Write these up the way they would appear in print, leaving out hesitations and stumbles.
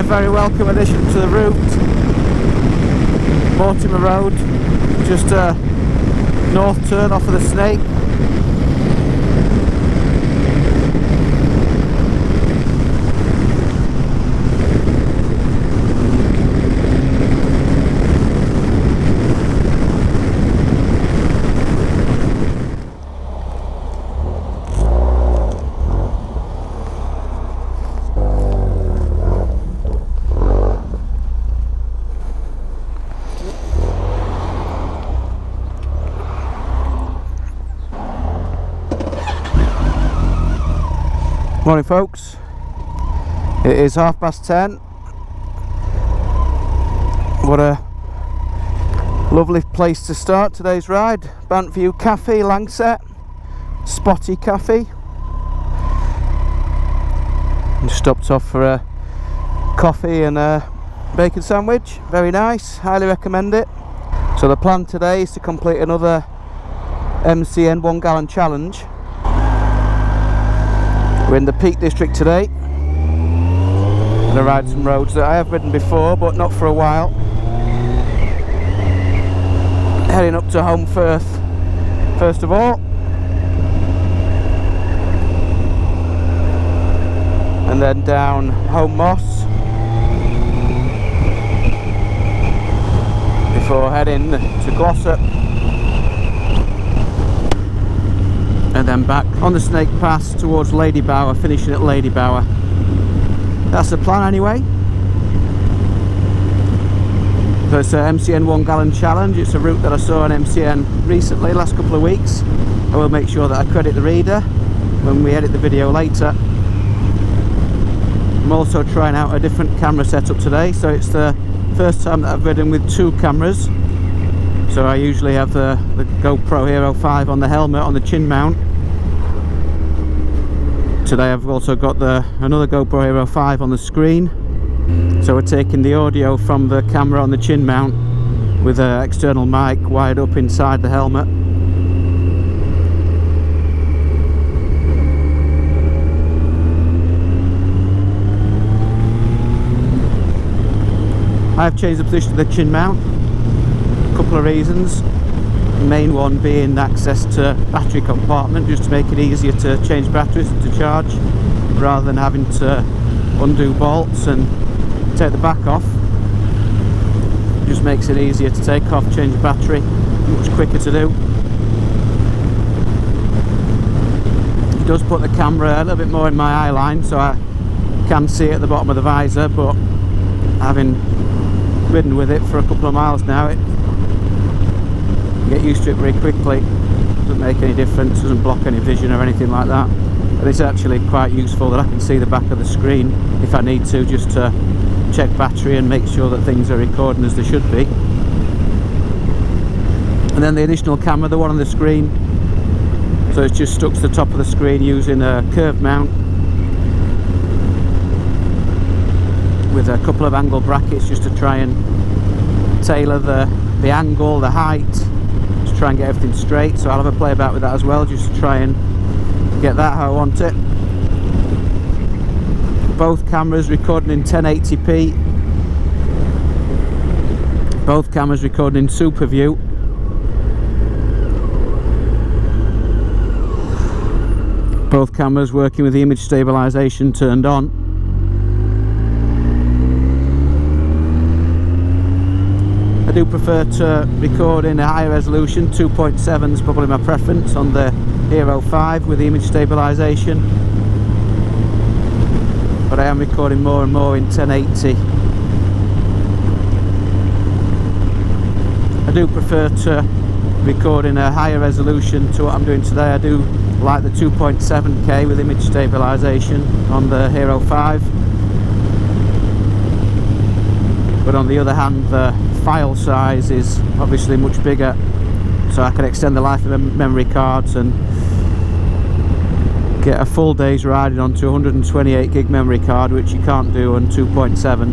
very welcome addition to the route. Mortimer Road, just a north turn off of the Snake. Morning folks, it is 10:30. What a lovely place to start today's ride. Bantview Cafe, Langset, Spotty Cafe. Just stopped off for a coffee and a bacon sandwich, very nice, highly recommend it. So the plan today is to complete another MCN 1 gallon challenge. We're in the Peak District today. I'm going to ride some roads that I have ridden before, but not for a while. Heading up to Holme Firth first of all. And then down Holme Moss. Before heading to Glossop. And then back on the Snake Pass towards Lady Bower, finishing at Lady Bower. That's the plan anyway. So it's a MCN 1 gallon challenge. It's a route that I saw on MCN recently, last couple of weeks. I will make sure that I credit the reader when we edit the video later. I'm also trying out a different camera setup today, so it's the first time that I've ridden with two cameras. So I usually have the GoPro Hero 5 on the helmet on the chin mount. Today I've also got another GoPro Hero 5 on the screen. So we're taking the audio from the camera on the chin mount with an external mic wired up inside the helmet. I've changed the position of the chin mount. Couple of reasons, the main one being access to battery compartment, just to make it easier to change batteries to charge rather than having to undo bolts and take the back off. Just makes it easier to take off, change the battery, much quicker to do. It does put the camera a little bit more in my eye line, so I can see it at the bottom of the visor, but having ridden with it for a couple of miles now, get used to it very quickly. Doesn't make any difference, doesn't block any vision or anything like that. But it's actually quite useful that I can see the back of the screen if I need to, just to check battery and make sure that things are recording as they should be. And then the additional camera, the one on the screen, so it's just stuck to the top of the screen using a curved mount with a couple of angle brackets just to try and tailor the angle, the height, to try and get everything straight. So I'll have a play about with that as well, just to try and get that how I want it. Both cameras recording in 1080p. Both cameras recording in Super View. Both cameras working with the image stabilization turned on. I do prefer to record in a higher resolution. 2.7 is probably my preference on the Hero 5 with the image stabilization, but I am recording more and more in 1080. I do prefer to record in a higher resolution to what I'm doing today. I do like the 2.7K with image stabilization on the Hero 5, but on the other hand the file size is obviously much bigger, so I can extend the life of memory cards and get a full day's riding onto 128 gig memory card, which you can't do on 2.7.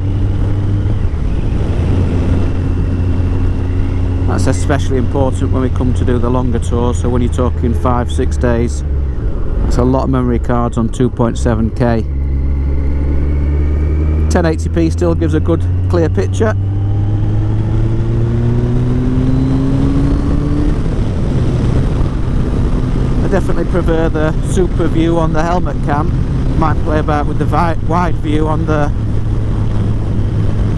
That's especially important when we come to do the longer tour, so when you're talking 5-6 days, that's a lot of memory cards on 2.7K. 1080p still gives a good clear picture. I definitely prefer the super view on the helmet cam. Might play about with the wide view on the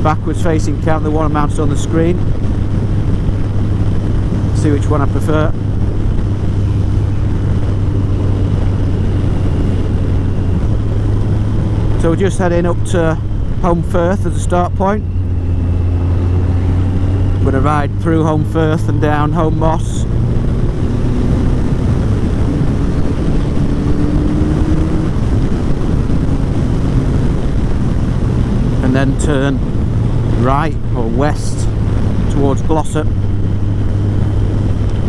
backwards facing cam, the one mounted on the screen. See which one I prefer. So we're just heading up to Holme Firth as a start point. We're going to ride through Holme Firth and down Holme Moss. And then turn right or west towards Glossop.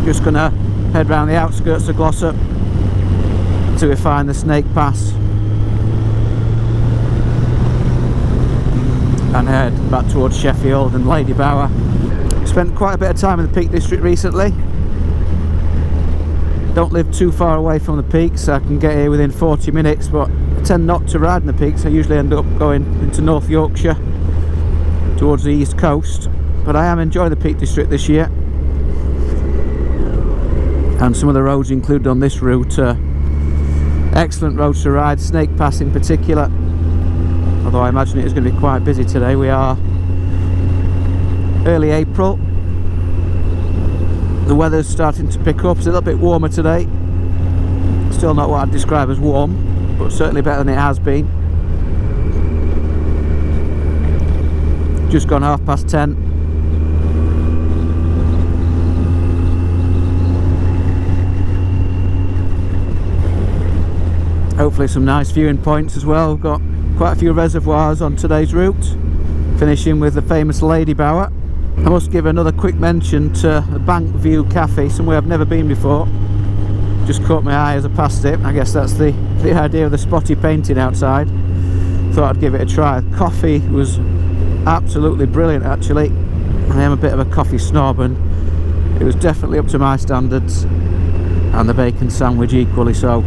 Just going to head round the outskirts of Glossop until we find the Snake Pass and head back towards Sheffield and Lady Bower. Spent quite a bit of time in the Peak District recently. Don't live too far away from the peaks, so I can get here within 40 minutes, but I tend not to ride in the peaks. I usually end up going into North Yorkshire towards the east coast, but I am enjoying the Peak District this year. And some of the roads included on this route are excellent roads to ride, Snake Pass in particular, although I imagine it is going to be quite busy today. We are early April. The weather's starting to pick up. It's a little bit warmer today. Still not what I'd describe as warm, but certainly better than it has been. Just gone 10:30. Hopefully some nice viewing points as well. We've got quite a few reservoirs on today's route, finishing with the famous Lady Bower. I must give another quick mention to the Bank View Cafe, somewhere I've never been before. Just caught my eye as I passed it. I guess that's the idea of the spotty painting outside. Thought I'd give it a try. The coffee was absolutely brilliant actually. I am a bit of a coffee snob and it was definitely up to my standards, and the bacon sandwich equally so.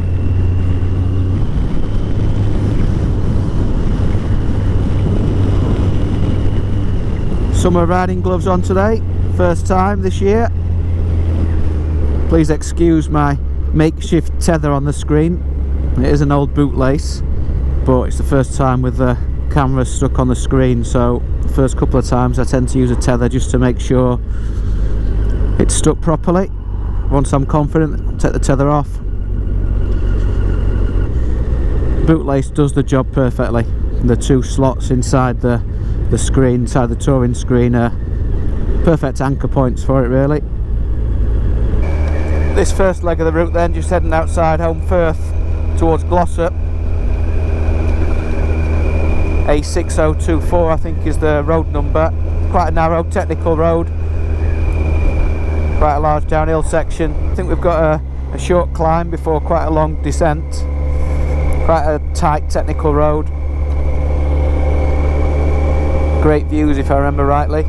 Summer riding gloves on today, first time this year. Please excuse my makeshift tether on the screen. It is an old bootlace, but it's the first time with the camera stuck on the screen, so the first couple of times I tend to use a tether just to make sure it's stuck properly. Once I'm confident, I'll take the tether off. Bootlace does the job perfectly. The two slots inside the screen, inside the touring screen, are perfect anchor points for it really. This first leg of the route then, just heading outside Holme Firth towards Glossop. A6024 I think is the road number. Quite a narrow technical road, quite a large downhill section. I think we've got a short climb before quite a long descent. Quite a tight technical road. Great views if I remember rightly.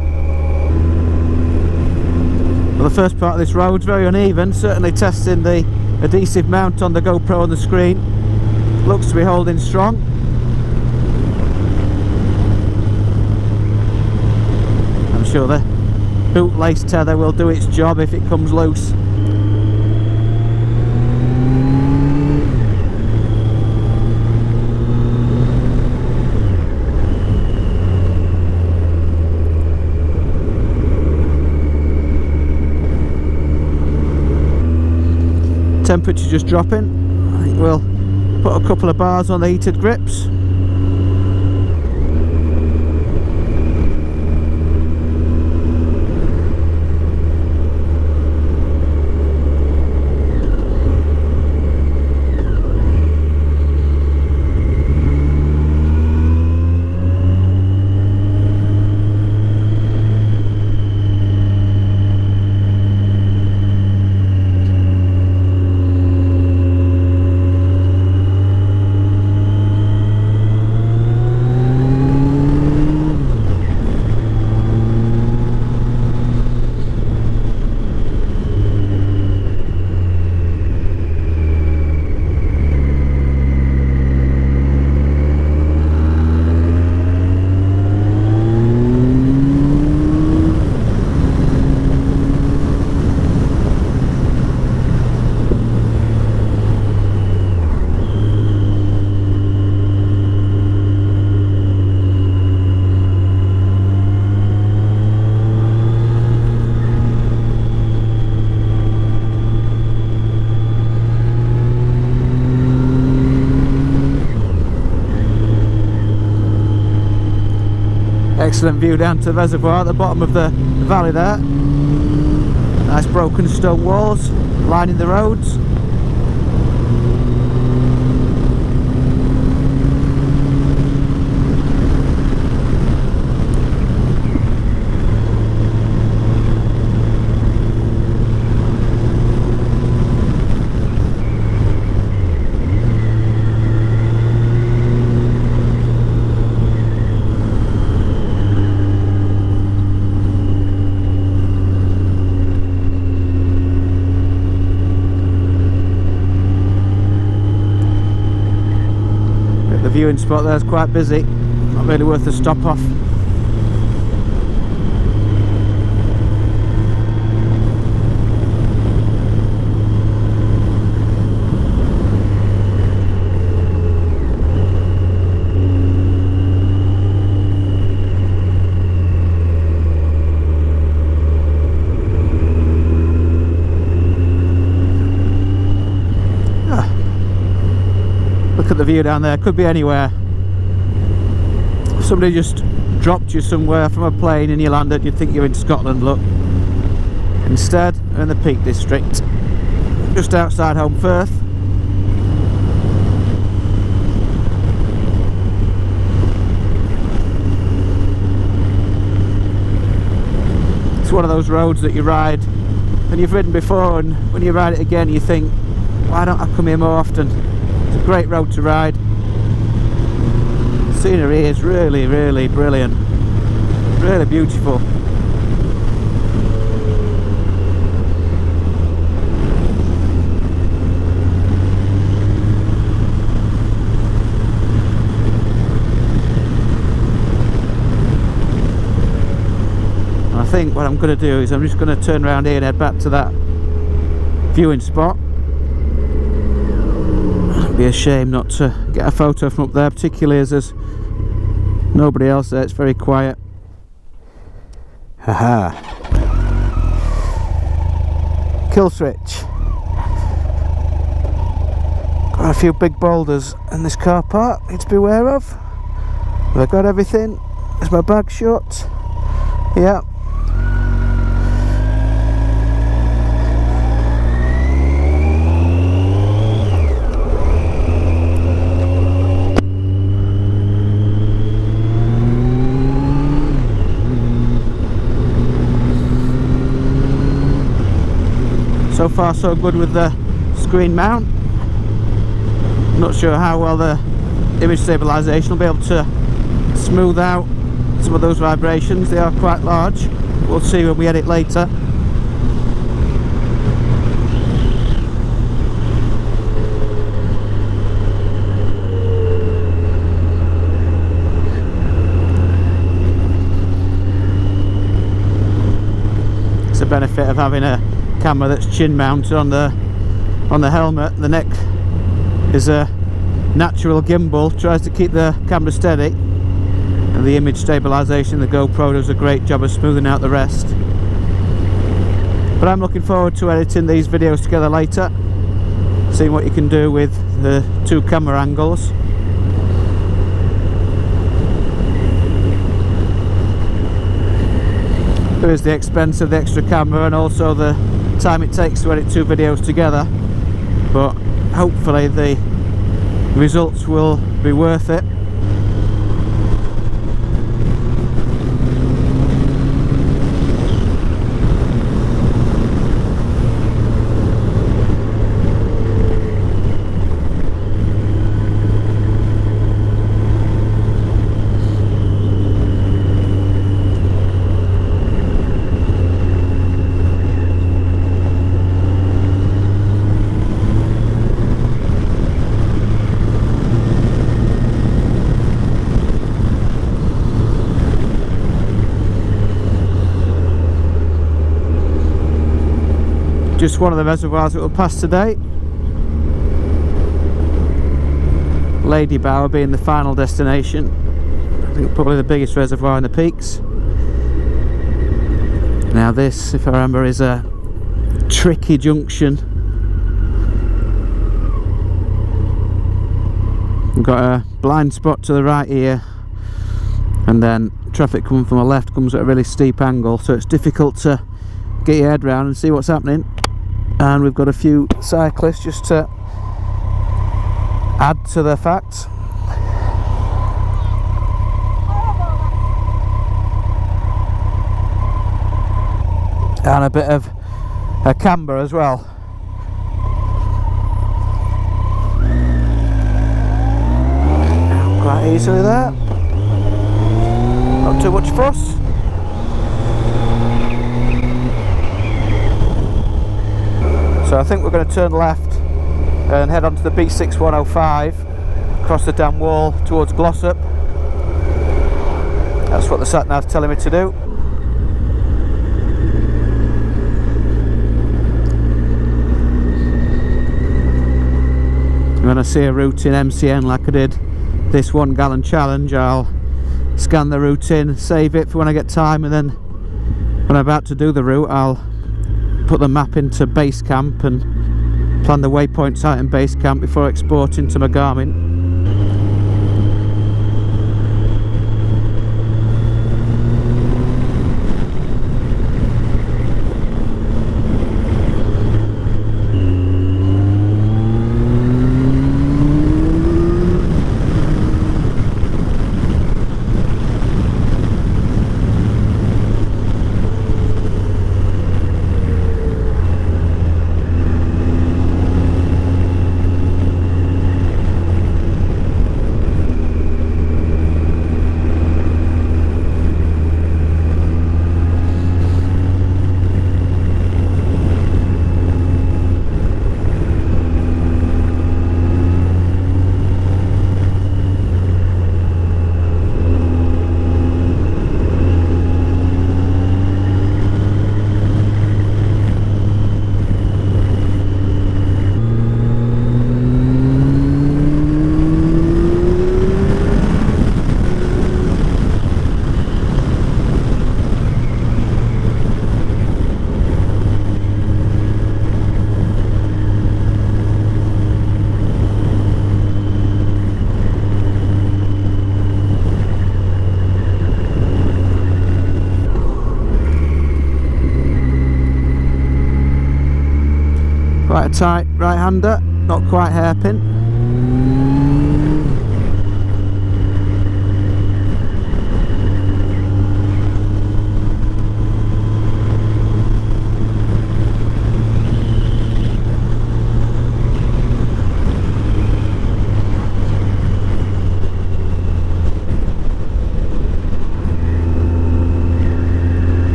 Well, the first part of this road's very uneven, certainly testing the adhesive mount on the GoPro on the screen. Looks to be holding strong. I'm sure the bootlace tether will do its job if it comes loose. Temperature just dropping. I think we'll put a couple of bars on the heated grips. Excellent view down to the reservoir at the bottom of the valley there. Nice broken stone walls lining the roads. The viewing spot there is quite busy, not really worth a stop off. Look at the view down there, could be anywhere. If somebody just dropped you somewhere from a plane and you landed, you'd think you're in Scotland, look. Instead, we're in the Peak District, just outside Holme Firth. It's one of those roads that you ride, and you've ridden before, and when you ride it again you think, why don't I come here more often? It's a great road to ride. The scenery is really, really brilliant. Really beautiful. And I think what I'm going to do is I'm just going to turn around here and head back to that viewing spot. It'd be a shame not to get a photo from up there, particularly as there's nobody else there. It's very quiet. Haha. Kill switch. Got a few big boulders in this car park. Need to be aware of. Have I got everything? Is my bag shut? Yeah. So far so good with the screen mount. Not sure how well the image stabilisation will be able to smooth out some of those vibrations. They are quite large. We'll see when we edit later. It's a benefit of having a camera that's chin mounted on the helmet. The neck is a natural gimbal, tries to keep the camera steady, and the image stabilisation, the GoPro does a great job of smoothing out the rest. But I'm looking forward to editing these videos together later, seeing what you can do with the two camera angles. There is the expense of the extra camera and also the time it takes to edit two videos together, but hopefully the results will be worth it. Just one of the reservoirs that will pass today. Lady Bower being the final destination. I think probably the biggest reservoir in the peaks. Now this, if I remember, is a tricky junction. We've got a blind spot to the right here, and then traffic coming from the left comes at a really steep angle, so it's difficult to get your head round and see what's happening. And we've got a few cyclists just to add to the fact. And a bit of a camber as well. Quite easily there. Not too much fuss. So I think we're going to turn left and head onto the B6105, across the dam wall towards Glossop. That's what the sat nav's telling me to do. When I see a route in MCN like I did this 1 gallon challenge, I'll scan the route in, save it for when I get time, and then when I'm about to do the route I'll put the map into Basecamp and plan the waypoints out in Basecamp before exporting to my Garmin. Quite a tight right-hander, not quite hairpin.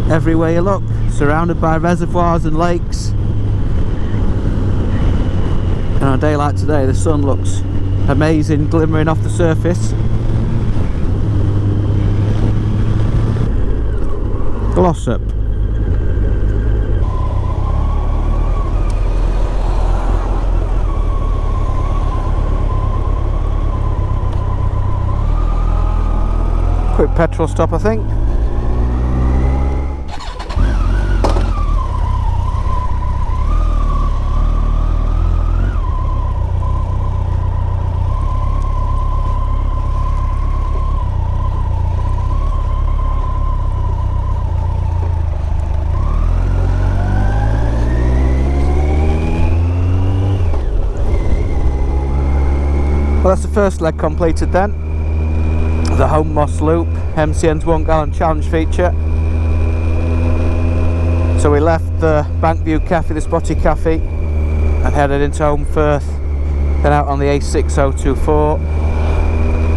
Everywhere you look, surrounded by reservoirs and lakes. And on a day like today, the sun looks amazing, glimmering off the surface. Glossop. Quick petrol stop, I think. Well, that's the first leg completed then. The Holme loop, MCN's 1 gallon challenge feature. So we left the Bankview Cafe, the Spotty Cafe, and headed into Holmfirth, then out on the A6024,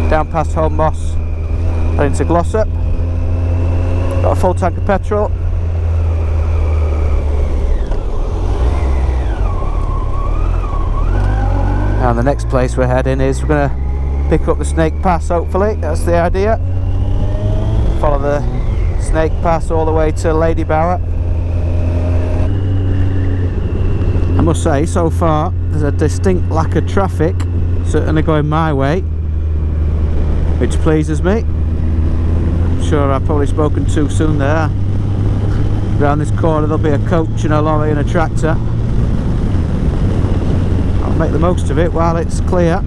down past Holme and into Glossop. Got a full tank of petrol. And the next place we're heading is we're going to pick up the Snake Pass, hopefully. That's the idea. Follow the Snake Pass all the way to Lady Bower. I must say, so far there's a distinct lack of traffic, certainly going my way, which pleases me. I'm sure I've probably spoken too soon there. Around this corner there'll be a coach and a lorry and a tractor. I'll make the most of it while it's clear.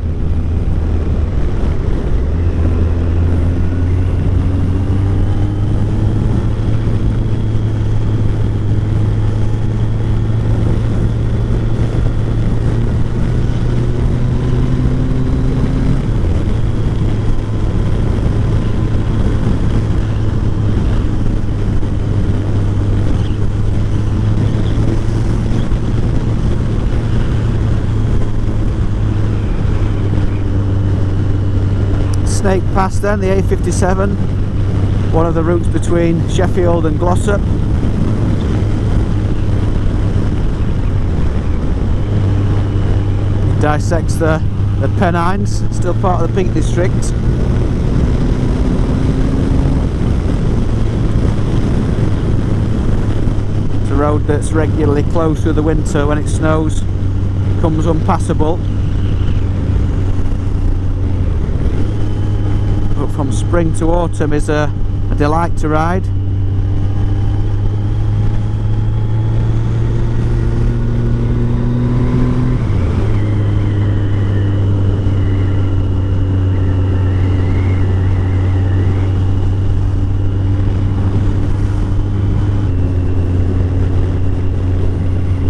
Snake Pass then, the A57, one of the routes between Sheffield and Glossop. Dissects the Pennines, still part of the Peak District. It's a road that's regularly closed through the winter when it snows, becomes unpassable. From spring to autumn is a delight to ride.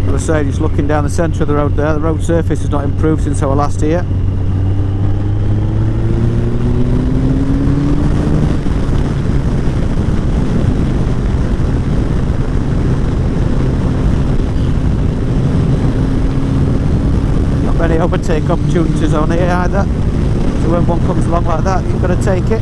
As I say, just looking down the centre of the road there, the road surface has not improved since I was last here. Any overtake opportunities on here either, so when one comes along like that you've got to take it.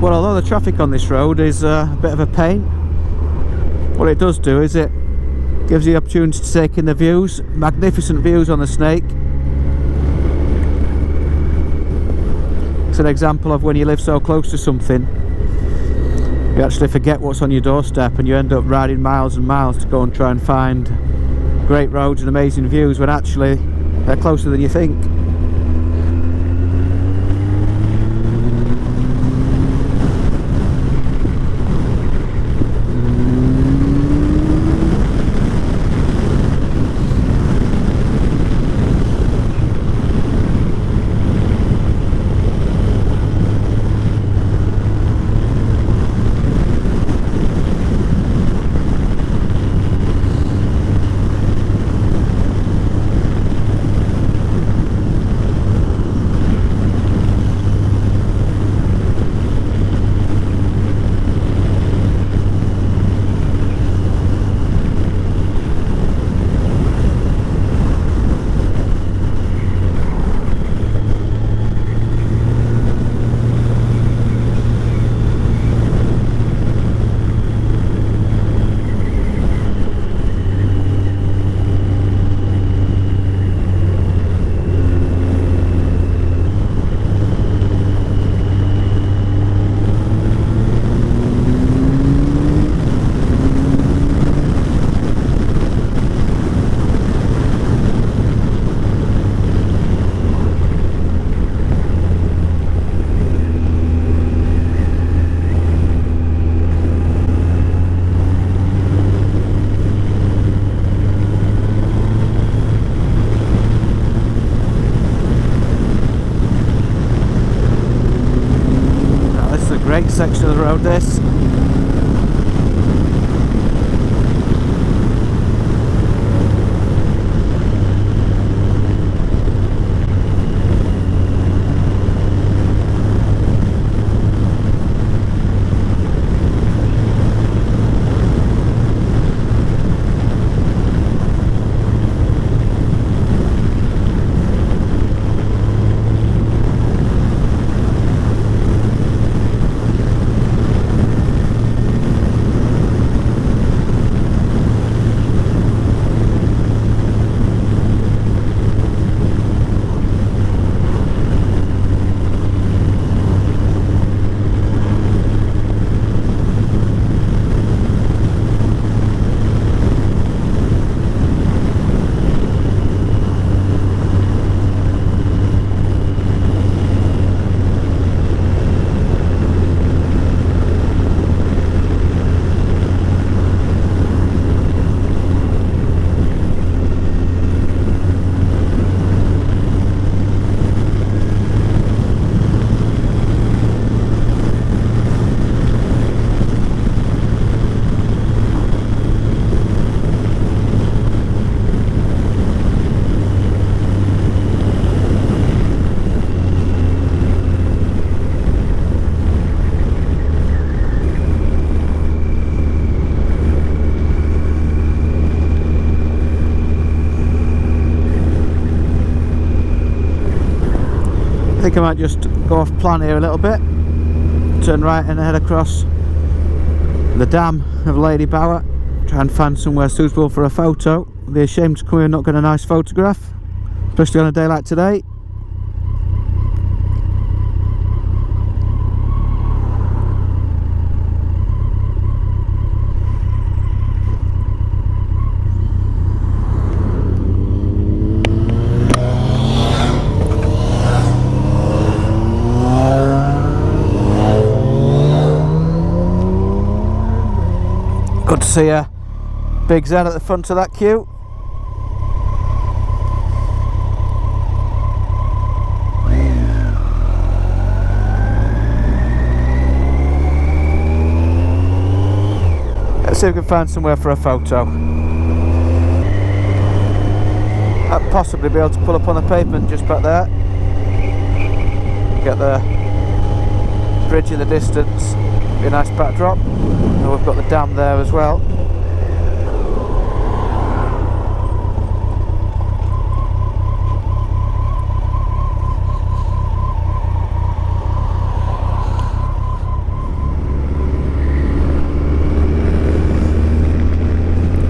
Well, although the traffic on this road is a bit of a pain, what it does do is it gives you the opportunity to take in the views, magnificent views on the Snake. It's an example of when you live so close to something, you actually forget what's on your doorstep and you end up riding miles and miles to go and try and find great roads and amazing views when actually they're closer than you think. Great section of the road this. I think I might just go off plan here a little bit, turn right and head across the dam of Lady Bower, try and find somewhere suitable for a photo. I'd be ashamed to come here and not get a nice photograph, especially on a day like today. Good to see a big Z at the front of that queue. Let's see if we can find somewhere for a photo. I'd possibly be able to pull up on the pavement just back there. Get the bridge in the distance, be a nice backdrop. And we've got the dam there as well.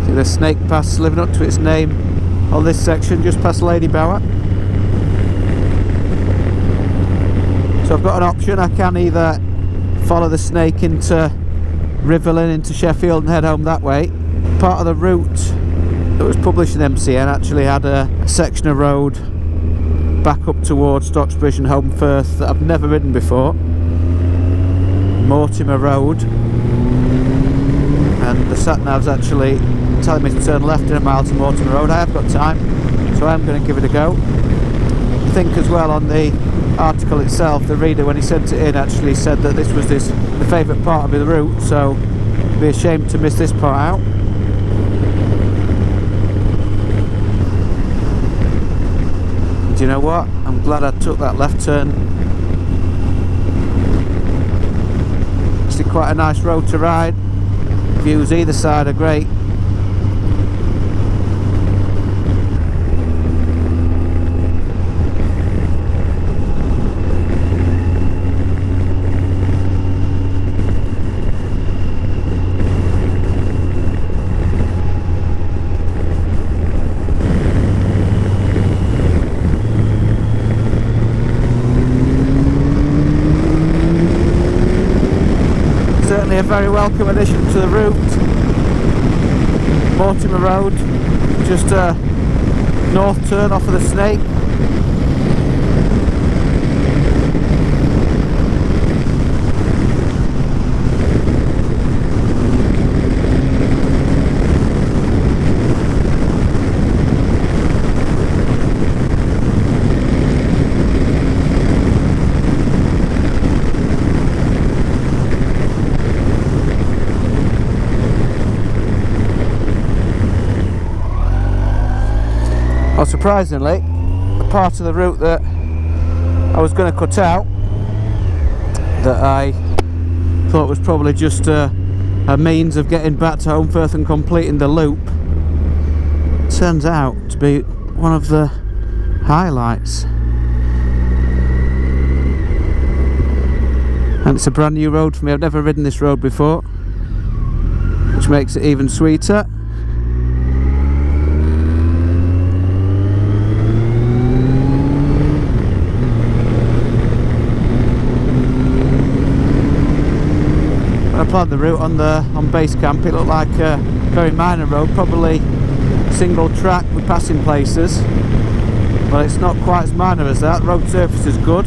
See the snake pass living up to its name on this section, just past Lady Bower. So I've got an option. I can either follow the snake into Riverlin, into Sheffield and head home that way. Part of the route that was published in MCN actually had a section of road back up towards Stocksbridge and Holme Firth that I've never ridden before. Mortimer Road, and the sat nav's actually telling me to turn left in a mile to Mortimer Road. I have got time, so I'm going to give it a go. I think as well on the article itself, the reader, when he sent it in, actually said that this was the favourite part of the route, so I'd be ashamed to miss this part out. Do you know what? I'm glad I took that left turn. It's quite a nice road to ride. Views either side are great. Certainly a very welcome addition to the route. Mortimer Road, just a north turn off of the Snake. Well, surprisingly, the part of the route that I was going to cut out, that I thought was probably just a means of getting back to Holme Firth and completing the loop, turns out to be one of the highlights. And it's a brand new road for me. I've never ridden this road before, which makes it even sweeter. When I planned the route on base camp, it looked like a very minor road, probably single track with passing places, but it's not quite as minor as that. The road surface is good,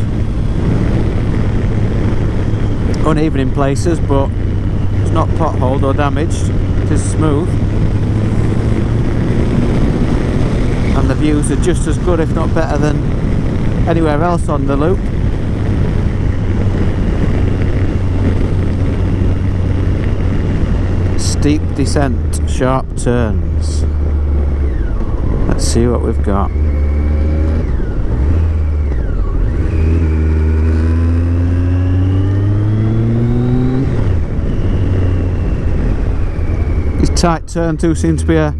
uneven in places, but it's not potholed or damaged. It is smooth, and the views are just as good, if not better, than anywhere else on the loop. Steep descent, sharp turns. Let's see what we've got. These tight turns do seem to be a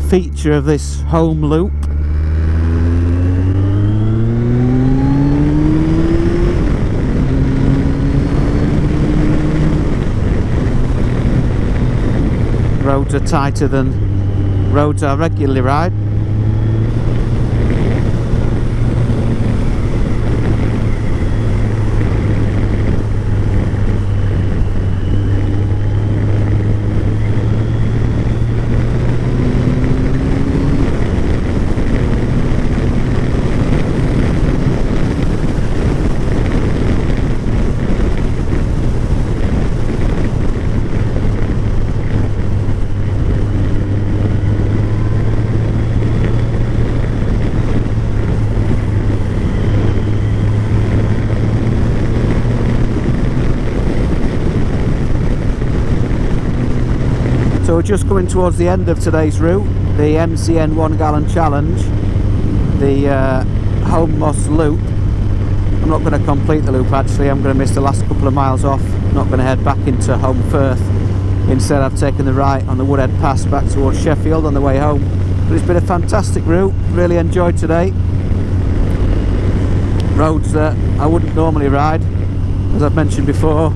feature of this Holme loop. Roads are tighter than roads I regularly ride. So we're just coming towards the end of today's route, the MCN 1 gallon challenge, the Holme Moss loop. I'm not going to complete the loop actually, I'm going to miss the last couple of miles off. I'm not going to head back into Holme Firth. Instead I've taken the right on the Woodhead Pass back towards Sheffield on the way home. But it's been a fantastic route, really enjoyed today. Roads that I wouldn't normally ride, as I've mentioned before,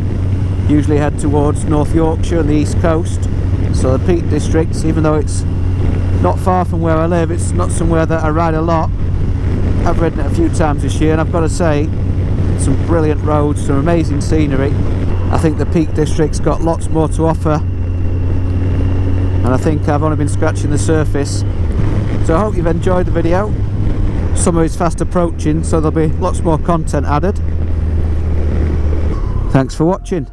usually head towards North Yorkshire and the East Coast. So the Peak District, even though it's not far from where I live, it's not somewhere that I ride a lot. I've ridden it a few times this year, and I've got to say, some brilliant roads, some amazing scenery. I think the Peak District's got lots more to offer, and I think I've only been scratching the surface. So I hope you've enjoyed the video. Summer is fast approaching, so there'll be lots more content added. Thanks for watching.